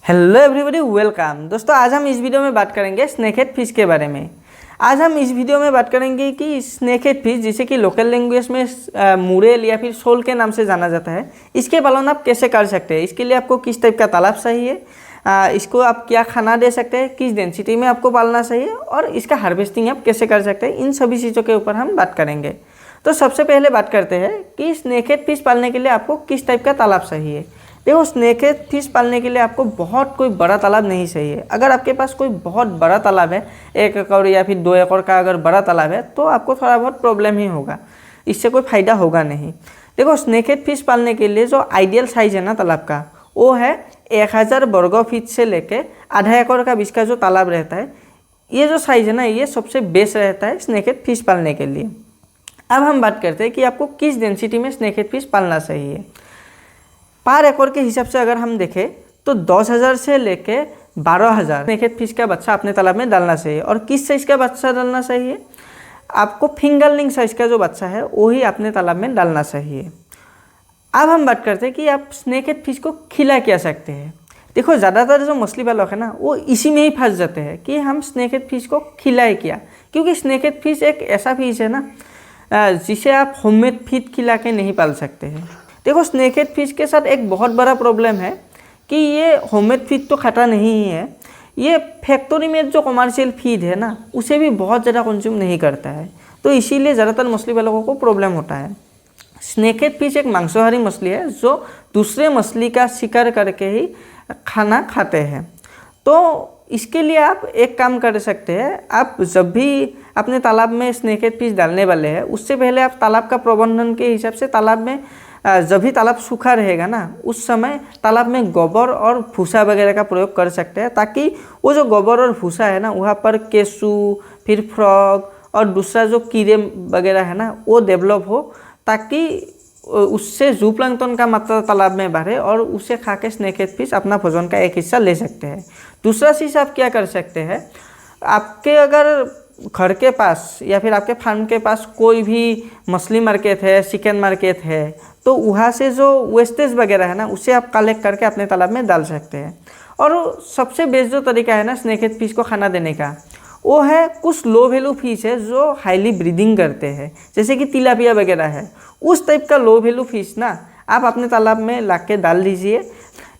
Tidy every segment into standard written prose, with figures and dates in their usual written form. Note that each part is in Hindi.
Hello everybody, welcome. दोस्तों, आज हम इस वीडियो में बात करेंगे स्नेकहेड फिश के बारे में। आज हम इस वीडियो में बात करेंगे कि स्नेकहेड फिश, जिसे कि लोकल लैंग्वेज में मुरेल या फिर शोल के नाम से जाना जाता है, इसके पालन आप कैसे कर सकते हैं। इसके लिए आपको किस टाइप का तालाब चाहिए, इसको आप क्या खाना दे सकते हैं, किस डेंसिटी में आपको पालना चाहिए और इसका हार्वेस्टिंग आप कैसे कर सकते हैं, इन सभी चीज़ों के ऊपर हम बात करेंगे। तो सबसे पहले बात करते हैं कि स्नेकहेड फिश पालने के लिए आपको किस टाइप का तालाब चाहिए। देखो, स्नेकहेड फिश पालने के लिए आपको बहुत कोई बड़ा तालाब नहीं चाहिए। अगर आपके पास कोई बहुत बड़ा तालाब है, 1 एकड़ या फिर 2 एकड़ का अगर बड़ा तालाब है, तो आपको थोड़ा बहुत प्रॉब्लम ही होगा, इससे कोई फ़ायदा होगा नहीं। देखो, स्नेकहेड फिश पालने के लिए जो आइडियल साइज़ है ना तालाब का, वो है 1000 वर्ग फीट से लेके आधा एकड़ का बीच का जो तालाब रहता है, ये जो साइज़ है ना, ये सबसे बेस्ट रहता है स्नेकहेड फिश पालने के लिए। अब हम बात करते हैं कि आपको किस डेंसिटी में स्नेकहेड फिश पालना चाहिए। पर एकड़ के हिसाब से अगर हम देखें तो 10,000 से लेके 12,000 स्नेकहेड फिश का बच्चा अपने तालाब में डालना चाहिए। और किस साइज़ का बच्चा डालना चाहिए? आपको फिंगरलिंग साइज़ का जो बच्चा है वही अपने तालाब में डालना चाहिए। अब हम बात करते हैं कि आप स्नेकहेड फिश को खिला क्या सकते हैं। देखो, ज़्यादातर जो मछली पालक है ना, वो इसी में ही फंस जाते हैं कि हम स्नेकहेड फिश को खिलाए क्या, क्योंकि स्नेकहेड फिश एक ऐसा फिश है ना जिसे आप होममेड फीड खिला के नहीं पाल सकते हैं। देखो, स्नेकहेड फिश के साथ एक बहुत बड़ा प्रॉब्लम है कि ये होममेड फीड तो खाता नहीं है, ये फैक्ट्री में जो कमर्शियल फीड है ना, उसे भी बहुत ज़्यादा कंज्यूम नहीं करता है। तो इसीलिए ज़्यादातर मछली पालकों को प्रॉब्लम होता है। स्नेकहेड फिश एक मांसाहारी मछली है जो दूसरे मछली का शिकार करके ही खाना खाते हैं। तो इसके लिए आप एक काम कर सकते हैं, आप जब भी अपने तालाब में स्नेकहेड फिश डालने वाले हैं, उससे पहले आप तालाब का प्रबंधन के हिसाब से तालाब में जब भी तालाब सूखा रहेगा ना, उस समय तालाब में गोबर और भूसा वगैरह का प्रयोग कर सकते हैं, ताकि वो जो गोबर और भूसा है ना, वहाँ पर केंचू, फिर फ्रॉग और दूसरा जो कीड़े वगैरह है ना, वो डेवलप हो, ताकि उससे जूप्लैंक्टन का मात्रा तालाब में बढ़े और उसे खा के स्नेकहेड फिश अपना भोजन का एक हिस्सा ले सकते हैं। दूसरा चीज़ आप क्या कर सकते हैं, आपके अगर घर के पास या फिर आपके फार्म के पास कोई भी मछली मार्केट है, चिकन मार्केट है, तो वहाँ से जो वेस्टेज वगैरह है ना, उसे आप कलेक्ट करके अपने तालाब में डाल सकते हैं। और सबसे बेस्ट जो तरीका है ना स्नेकहेड फिश को खाना देने का, वो है कुछ लो वैल्यू फिश है जो हाईली ब्रीडिंग करते हैं, जैसे कि तिलापिया वगैरह है। उस टाइप का लो वैल्यू फिश ना आप अपने तालाब में ला के डाल दीजिए।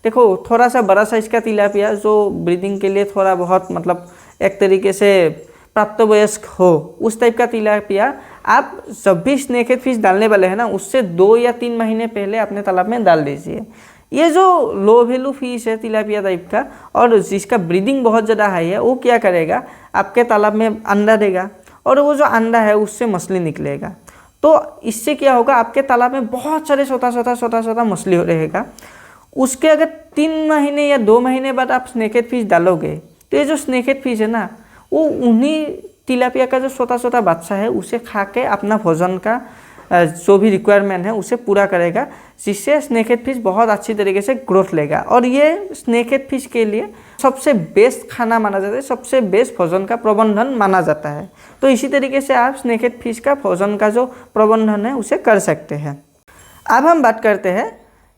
देखो, थोड़ा सा बड़ा साइज़ का तिलापिया जो ब्रीडिंग के लिए थोड़ा बहुत मतलब एक तरीके से प्राप्तवयस्क हो, उस टाइप का तिलापिया आप जब भी स्नेकहेड फिश डालने वाले हैं ना, उससे 2 या 3 महीने पहले अपने तालाब में डाल दीजिए। ये जो लो वैल्यू फिश है तिलापिया टाइप का और जिसका ब्रीडिंग बहुत ज़्यादा हाई है, वो क्या करेगा, आपके तालाब में अंडा देगा और वो जो अंडा है उससे मछली निकलेगा। तो इससे क्या होगा, आपके तालाब में बहुत सारे छोटा मछली रहेगा। उसके अगर 3 महीने या 2 महीने बाद आप स्नेकहेड फिश डालोगे, तो ये जो स्नेकहेड फिश है ना, वो उन्हीं तिलापिया का जो छोटा बच्चा है उसे खा के अपना भोजन का जो भी रिक्वायरमेंट है उसे पूरा करेगा, जिससे स्नेकहेड फिश बहुत अच्छी तरीके से ग्रोथ लेगा। और ये स्नेकहेड फिश के लिए सबसे बेस्ट खाना माना जाता है, सबसे बेस्ट भोजन का प्रबंधन माना जाता है। तो इसी तरीके से आप स्नेकहेड फिश का भोजन का जो प्रबंधन है उसे कर सकते हैं। अब हम बात करते हैं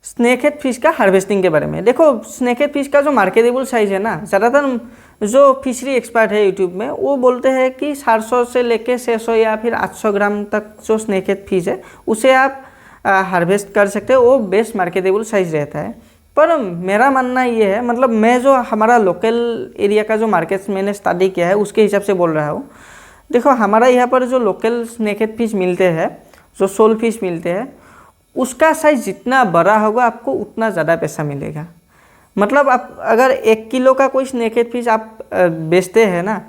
स्नेकहेड फिश का हार्वेस्टिंग के बारे में। देखो, स्नेकहेड फिश का जो मार्केटेबल साइज़ है ना, ज़्यादातर जो फिशरी एक्सपर्ट है यूट्यूब में, वो बोलते हैं कि 400 से लेके 600 या फिर 800 ग्राम तक जो स्नेकहेड फिश है उसे आप हार्वेस्ट कर सकते हो, वो बेस्ट मार्केटेबल साइज़ रहता है। पर मेरा मानना ये है, मतलब मैं जो हमारा लोकल एरिया का जो मार्केट मैंने स्टडी किया है उसके हिसाब से बोल रहा हूँ। देखो, हमारा यहाँ पर जो लोकल स्नेकहेड फिश मिलते हैं, जो सोल फिश मिलते हैं, उसका साइज़ जितना बड़ा होगा आपको उतना ज़्यादा पैसा मिलेगा। मतलब आप अगर 1 किलो का कोई स्नेकहेड फिश आप बेचते हैं ना,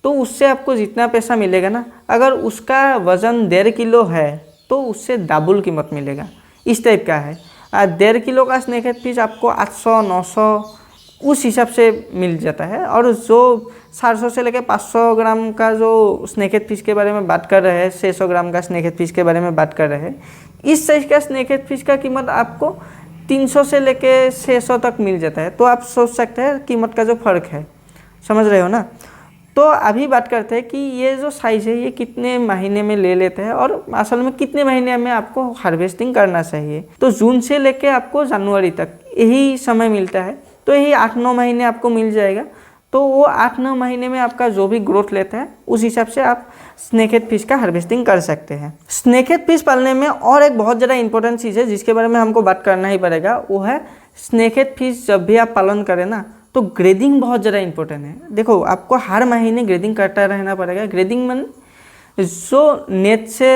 तो उससे आपको जितना पैसा मिलेगा ना, अगर उसका वज़न 1.5 किलो है तो उससे डबल कीमत मिलेगा। इस टाइप का है। 1.5 किलो का स्नेकहेड फिश आपको 800-900 उस हिसाब से मिल जाता है। और जो 400 से लेकर 500 ग्राम का जो स्नेकहेड फिश के बारे में बात कर रहे हैं, 600 ग्राम का स्नेकहेड फिश के बारे में बात कर रहे हैं, इस साइज़ का स्नेकहेड फिश का कीमत आपको 300 से लेके 600 तक मिल जाता है। तो आप सोच सकते हैं कीमत का जो फ़र्क है, समझ रहे हो ना। तो अभी बात करते हैं कि ये जो साइज़ है ये कितने महीने में ले लेते हैं और असल में कितने महीने में आपको हार्वेस्टिंग करना चाहिए। तो जून से लेके आपको जनवरी तक यही समय मिलता है तो यही 8-9 महीने आपको मिल जाएगा। तो वो 8-9 महीने में आपका जो भी ग्रोथ लेता है उस हिसाब से आप स्नेकहेड फिश का हार्वेस्टिंग कर सकते हैं। स्नेकहेड फिश पालने में और एक बहुत ज़्यादा इंपॉर्टेंट चीज़ है जिसके बारे में हमको बात करना ही पड़ेगा, वो है स्नेकहेड फिश जब भी आप पालन करें ना तो ग्रेडिंग बहुत ज़्यादा इंपॉर्टेंट है। देखो आपको हर महीने ग्रेडिंग करता रहना पड़ेगा। ग्रेडिंग में जो नेट से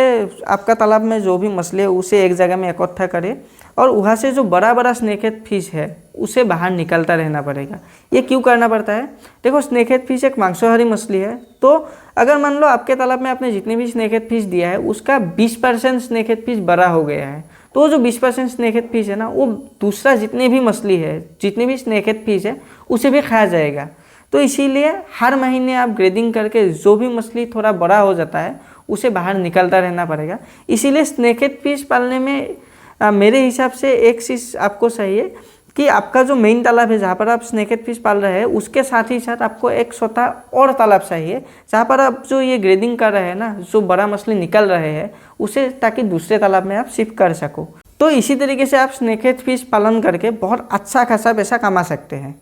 आपका तालाब में जो भी मछली है उसे एक जगह में इकट्ठा करे और वहाँ से जो बड़ा बड़ा स्नेकहेड फिश है उसे बाहर निकलता रहना पड़ेगा। ये क्यों करना पड़ता है? देखो स्नेकहेड फिश एक मांसाहारी मछली है, तो अगर मान लो आपके तालाब में आपने जितने भी स्नेकहेड फिश दिया है उसका 20% स्नेकहेड फिश बड़ा हो गया है, तो जो 20% स्नेकहेड फिश है ना वो दूसरा जितने भी मछली है, जितने भी स्नेकहेड फिश है उसे भी खा जाएगा। तो इसीलिए हर महीने आप ग्रेडिंग करके जो भी मछली थोड़ा बड़ा हो जाता है उसे बाहर निकलता रहना पड़ेगा। इसीलिए स्नेकहेड फिश पालने में मेरे हिसाब से एक चीज़ आपको चाहिए कि आपका जो मेन तालाब है जहाँ पर आप स्नेकहेड फिश पाल रहे हैं उसके साथ ही साथ आपको एक छोटा और तालाब चाहिए जहाँ पर आप जो ये ग्रेडिंग कर रहे हैं ना, जो बड़ा मछली निकल रहे हैं उसे, ताकि दूसरे तालाब में आप शिफ्ट कर सको। तो इसी तरीके से आप स्नेकहेड फिश पालन करके बहुत अच्छा खासा पैसा कमा सकते हैं।